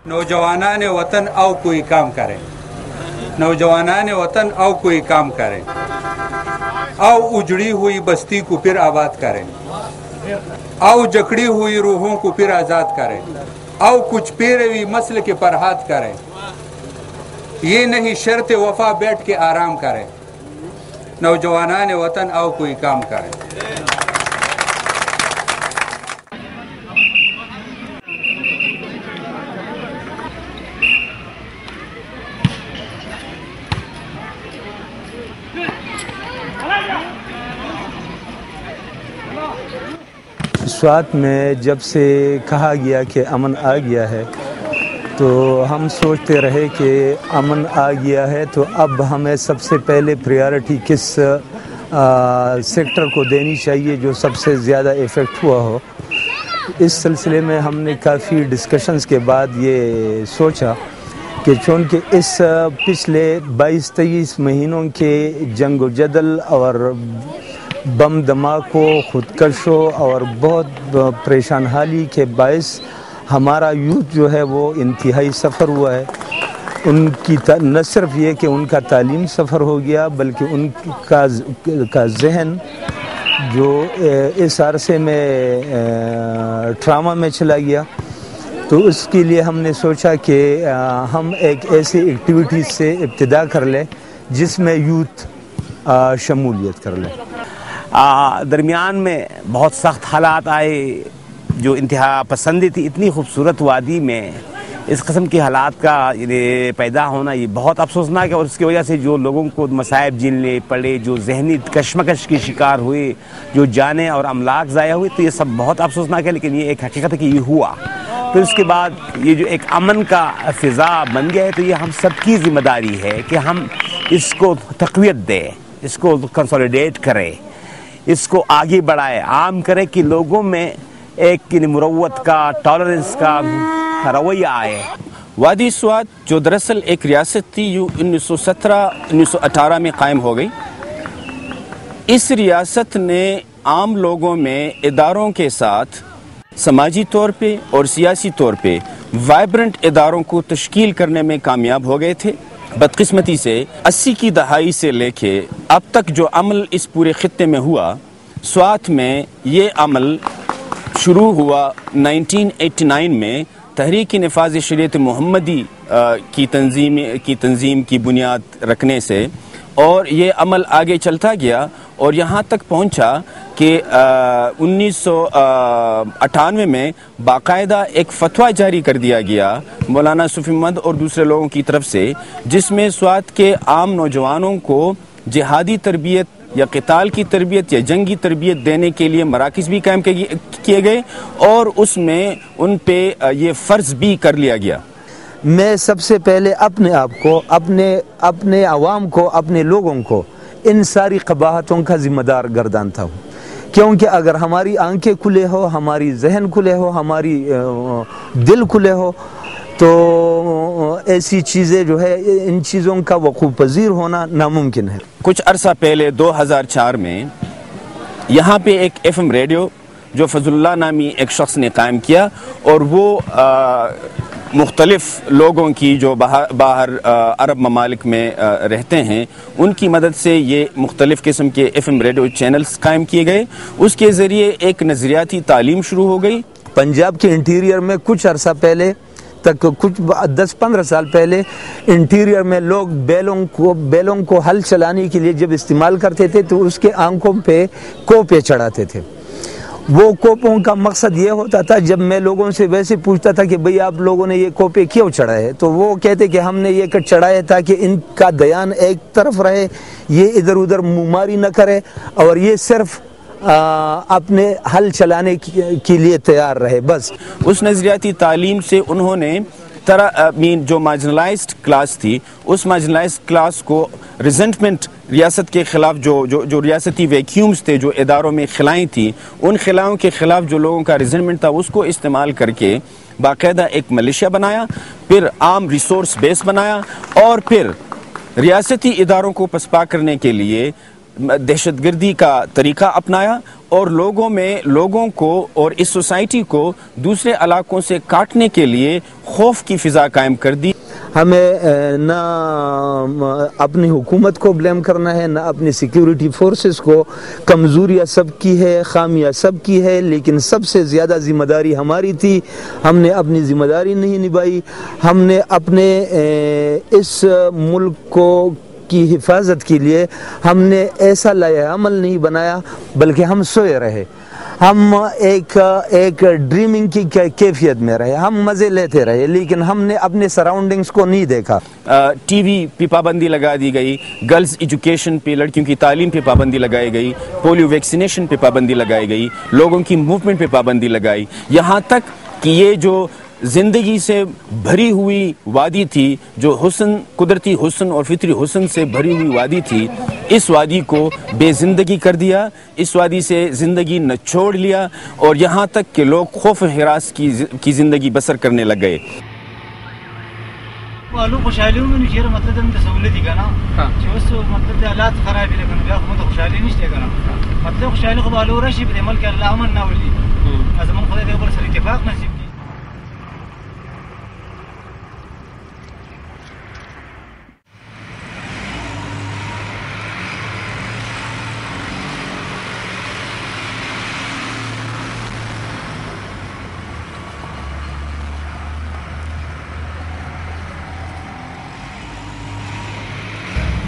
नौजवानान वतन आओ कोई काम करें, नौजवानान वतन आओ कोई काम करें, आओ उजड़ी हुई बस्ती को फिर आबाद करें, आओ जकड़ी हुई रूहों को फिर आज़ाद करें, आओ कुछ पेरवी मसल के पर हाथ करें, ये नहीं शर्त वफा बैठ के आराम करें, नौजवानान वतन आओ कोई काम करें। स्वात में जब से कहा गया कि अमन आ गया है तो हम सोचते रहे कि अमन आ गया है तो अब हमें सबसे पहले प्रायोरिटी किस सेक्टर को देनी चाहिए जो सबसे ज़्यादा इफ़ेक्ट हुआ हो। इस सिलसिले में हमने काफ़ी डिस्कशंस के बाद ये सोचा कि चूँकि इस पिछले 22-23 महीनों के जंग व जदल और बम धमाकों, खुदकशों और बहुत परेशान हाली के बायस हमारा यूथ जो है वो इंतहाई सफ़र हुआ है। उनकी न सिर्फ ये कि उनका तालीम सफ़र हो गया बल्कि उनका जहन जो इस अरसे में ट्रामा में चला गया। तो उसके लिए हमने सोचा कि हम एक ऐसी एक्टिविटी से इब्तिदा कर लें जिसमें यूथ शमूलियत कर लें। दरमियान में बहुत सख्त हालात आए, जो इंतहा पसंदी थी, इतनी खूबसूरत वादी में इस किस्म के हालात का पैदा होना ये बहुत अफसोसनाक है। और उसकी वजह से जो लोगों को मसाइब झेलने पड़े, जो जहनी कशमकश के शिकार हुए, जो जाने और अमलाक ज़ाया हुए, तो ये सब बहुत अफसोसनाक है। लेकिन ये एक हकीकत है कि ये हुआ। फिर उसके बाद ये जो एक अमन का फ़िज़ा बन गया है तो ये हम सबकी ज़िम्मेदारी है कि हम इसको तक़वियत दें, इसको कंसोलिडेट करें, इसको आगे बढ़ाए, आम करे कि लोगों में एक मुरव्वत का, टॉलरेंस का रवैया आए। वादी स्वात जो दरअसल एक रियासत थी, यूँ 1917-1918 में कायम हो गई। इस रियासत ने आम लोगों में इदारों के साथ समाजी तौर पे और सियासी तौर पे वाइब्रेंट इदारों को तश्कील करने में कामयाब हो गए थे। बदकिस्मती से 80 की दहाई से लेके अब तक जो अमल इस पूरे खित्ते में हुआ, स्वात में ये अमल शुरू हुआ 1989 में तहरीक नफाज शरीयत मुहम्मदी की तंजीम की बुनियाद रखने से, और ये अमल आगे चलता गया और यहाँ तक पहुँचा कि 1998 में बाकायदा एक फतवा जारी कर दिया गया मौलाना सूफी मोहम्मद और दूसरे लोगों की तरफ से, जिसमें स्वात के आम नौजवानों को जिहादी तरबियत या क़िताल की तरबियत या जंगी तरबियत देने के लिए मराकिज़ भी कायम किए गए और उसमें उन पे ये फ़र्ज़ भी कर लिया गया। मैं सबसे पहले अपने आप को, अपने आवाम को, अपने लोगों को इन सारी क़बाहतों का ज़िम्मेदार गर्दानता हूँ, क्योंकि अगर हमारी आंखें खुले हो, हमारी जहन खुले हो, हमारी दिल खुले हो, तो ऐसी चीज़ें जो है, इन चीज़ों का वक़ूफ़ पज़ीर होना नामुमकिन है। कुछ अरसा पहले 2004 में यहाँ पे एक FM रेडियो जो फजलुल्लाह नामी एक शख्स ने कायम किया, और वो मुख्तलिफ लोगों की जो बाहर अरब ममालिक में रहते हैं उनकी मदद से ये मुख्तलिफ किस्म के FM रेडियो चैनल्स कायम किए गए। उसके ज़रिए एक नज़रियाती तालीम शुरू हो गई। पंजाब के इंटीरियर में कुछ अरसा पहले तक, कुछ 10-15 साल पहले, इंटीरियर में लोग बैलों को हल चलाने के लिए जब इस्तेमाल करते थे तो उसके आंखों पे कोपे चढ़ाते थे। वो कोपों का मकसद ये होता था, जब मैं लोगों से वैसे पूछता था कि भाई आप लोगों ने ये कोपे क्यों चढ़ाए, तो वो कहते कि हमने ये चढ़ाया था कि इनका ध्यान एक तरफ रहे, ये इधर उधर मुँहमारी न करे और ये सिर्फ अपने हल चलाने के लिए तैयार रहे, बस। उस नज़रियाती तालीम से उन्होंने जो मार्जिनलाइज्ड क्लास थी, उस मार्जिनलाइज्ड क्लास को रिजेंटमेंट रियासत के ख़िलाफ़ जो रियासती वैक्यूम्स थे, जो इदारों में खिलाएँ थी, उन खिलाओं के ख़िलाफ़ जो लोगों का रिजेंटमेंट था, उसको इस्तेमाल करके बाकायदा एक मलिशिया बनाया, फिर आम रिसोर्स बेस बनाया, और फिर रियासती इदारों को पसपा करने के लिए दहशत गर्दी का तरीका अपनाया और लोगों को और इस सोसाइटी को दूसरे इलाकों से काटने के लिए खौफ की फ़िज़ा कायम कर दी। हमें ना अपनी हुकूमत को ब्लेम करना है, ना अपनी सिक्योरिटी फोर्सेस को। कमज़ोरियाँ सबकी है, खामियाँ सबकी है, लेकिन सबसे ज़्यादा ज़िम्मेदारी हमारी थी। हमने अपनी ज़िम्मेदारी नहीं निभाई। हमने अपने इस मुल्क को की हिफाजत के लिए हमने ऐसा लाया अमल नहीं बनाया, बल्कि हम सोए रहे। हम एक ड्रीमिंग की कैफियत में रहे, हम मज़े लेते रहे, लेकिन हमने अपने सराउंडिंग्स को नहीं देखा। टीवी पे पाबंदी लगा दी गई, गर्ल्स एजुकेशन पे, लड़कियों की तालीम पे पाबंदी लगाई गई, पोलियो वैक्सीनेशन पे पाबंदी लगाई गई, लोगों की मूवमेंट पे पाबंदी लगाई, यहाँ तक कि ये जो ज़िंदगी से भरी हुई वादी थी, जो हुस्न, कुदरती हुस्न और फितरी हुस्न से भरी हुई वादी थी, इस वादी को बेज़िंदगी कर दिया, इस वादी से ज़िंदगी नचोड़ लिया और यहाँ तक कि लोग खौफ हिरास की ज़िंदगी बसर करने लग गए। वालों खुशहाली में निशेर मतलब हम तसव्वुर दी करना जो उस मतलब हालात खराब है, लेकिन क्या मतलब खुशहाली नहीं है करना मतलब खुशहाली को वालों रशी बदमल के अल्लाह मन ना वली अज़मन खुदा के ऊपर सर इत्तेफाक नसीब।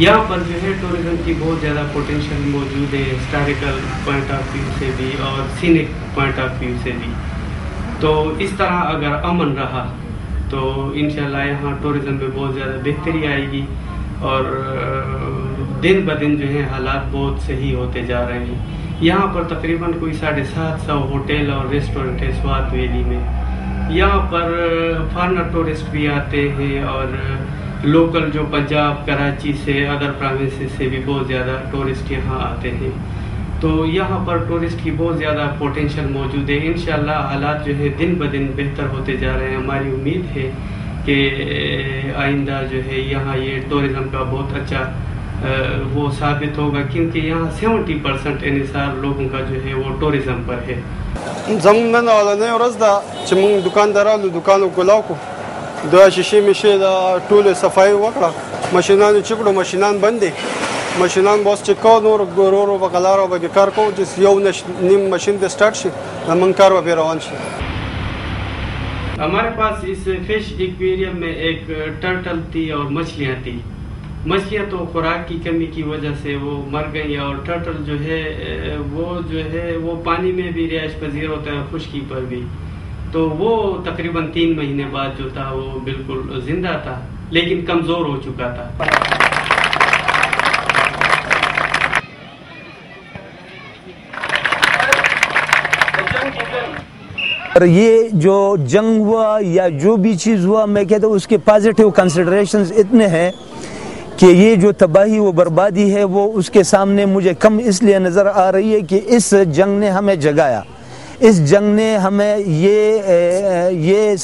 यहाँ पर जो है टूरिज़्म की बहुत ज़्यादा पोटेंशियल मौजूद है, हिस्टोरिकल पॉइंट ऑफ व्यू से भी और सीनिक पॉइंट ऑफ व्यू से भी। तो इस तरह अगर अमन रहा तो इंशाल्लाह यहाँ टूरिज़्म में बहुत ज़्यादा बेहतरी आएगी और दिन ब दिन जो है हालात बहुत सही होते जा रहे हैं। यहाँ पर तकरीबन कोई 750 होटल और रेस्टोरेंट है स्वात वैली में। यहाँ पर फॉरेनर टूरिस्ट भी आते हैं और लोकल जो पंजाब, कराची से, अदर प्रोविंसेस से भी बहुत ज़्यादा टूरिस्ट यहाँ आते हैं। तो यहाँ पर टूरिस्ट की बहुत ज़्यादा पोटेंशियल मौजूद है। इंशाल्लाह हालात जो है दिन ब दिन बेहतर होते जा रहे हैं। हमारी उम्मीद है कि आइंदा जो है यहाँ ये टूरिज़म का बहुत अच्छा वो साबित होगा, क्योंकि यहाँ 70% इन्हिसार लोगों का जो है वो टूरिज़म पर है। زمن على نورز دا چې موږ دکاندارانو دکانو کولاو کو دا شیشې مشه دا ټول صفای وکړه، ماشینانو چې کړو ماشینان بندې، ماشینان بس چې کو نور ګورورو بغلارو به کار کو چې یو نیم ماشین د سٹارټ شي موږ کار به روان شي۔ ہمارے پاس اس فش ایکویریم میں ایک ٹرٹل تھی اور مچھلیاں تھی۔ مچھلیاں تو خوراک کی کمی کی وجہ سے وہ مر گئی اور ٹرٹل جو ہے وہ پانی میں بھی رہائش پذیر ہوتا ہے، خشکی پر بھی۔ تو وہ تقریباً 3 مہینے بعد جو تھا وہ بالکل زندہ تھا لیکن کمزور ہو چکا تھا۔ اور یہ جو جنگ ہوا یا جو بھی چیز ہوا، میں کہتا ہوں اس کے پازیٹیو کنسیڈریشنز اتنے ہیں کہ یہ جو تباہی و بربادی ہے وہ اس کے سامنے مجھے کم اس لیے نظر آ رہی ہے کہ اس جنگ نے ہمیں جگایا، اس جنگ نے ہمیں یہ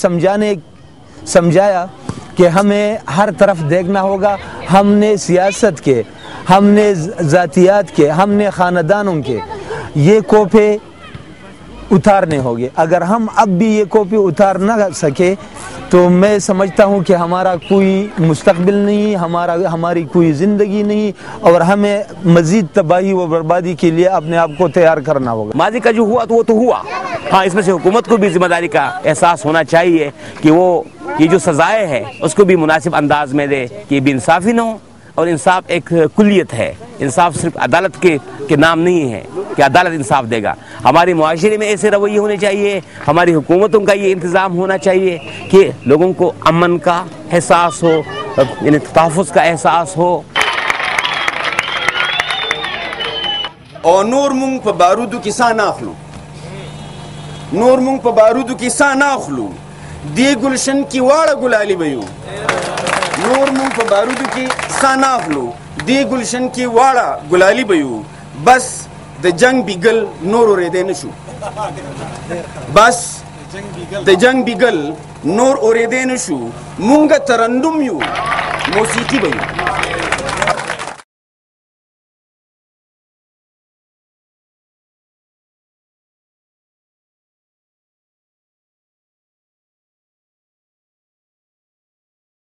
سمجھایا کہ ہمیں ہر طرف دیکھنا ہوگا۔ ہم نے سیاست کے، ہم نے ذاتیات کے، ہم نے خاندانوں کے یہ کوپے اتارنے ہوگے۔ اگر ہم اب بھی یہ کوپے اتار نہ سکے تو میں سمجھتا ہوں کہ ہمارا کوئی مستقبل نہیں، ہماری کوئی زندگی نہیں، اور ہمیں مزید تباہی و بربادی کے لیے اپنے آپ کو تیار کرنا ہوگا۔ ماضی کا جو ہوا تو وہ تو ہوا، ہاں اس میں سے حکومت کو بھی ذمہ داری کا احساس ہونا چاہیے کہ وہ یہ جو سزائیں ہے اس کو بھی مناسب انداز میں دے کہ بے انصافی نہ ہو، اور انصاف ایک کلیت ہے، انصاف صرف عدالت کے نام نہیں ہے کہ عدالت انصاف دے گا۔ ہمارے معاشرے میں ایسے رویے ہونے چاہیے، ہماری حکومتوں کا یہ انتظام ہونا چاہیے کہ لوگوں کو امن کا احساس ہو، یعنی تحفظ کا احساس ہو۔ اور نور مونگ پا بارودو کی سا ناخلو، نور مونگ پا بارودو کی سا ناخلو، دی گلشن کی وارا گلالی بیو، نور مونگ پا بارودو کی سا ناخلو، دی گلشن کی وارا گلالی بیو، بس د جنگ بیگل نور اوریدے نشو، بس د جنگ بیگل نور اوریدے نشو، مونگا ترندم یو، موسیقی بیو۔